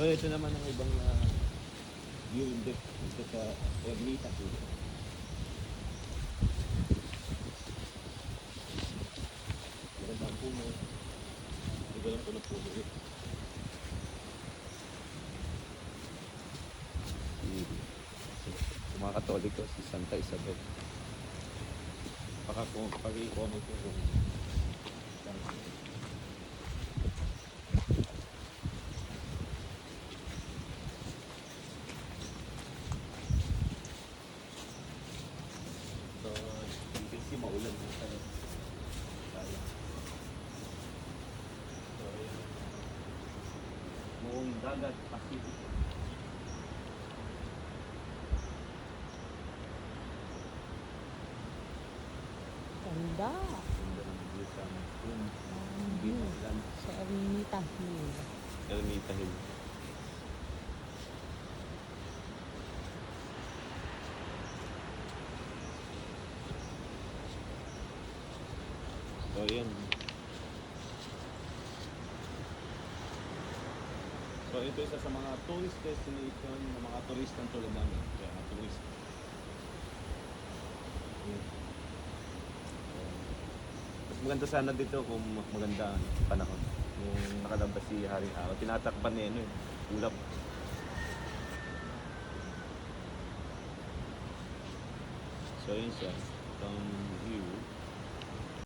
ito naman ang ibang view dito sa Ermita po. Maganda ang puno. Hindi ko lang kung puno ito. Sa mga Katoliko, si Santa Isabel. Baka kung pag-i-comment ko kung so, you can see maulan na tayo. So, ayan. Buong dagat, Pacific. Ganda. Ganda ng view sa Sa Ermita Hill. Ermita Hill. So, ayan. So, ito isa sa mga tourist destination ng mga turistang tulad namin. Kaya mga turist. Ayan. Mas maganda sana dito kung maganda ang panahon. Yung nakalabas si Haring Araw. Tinatakpan niya yun, ulap. So, yun siya. From view.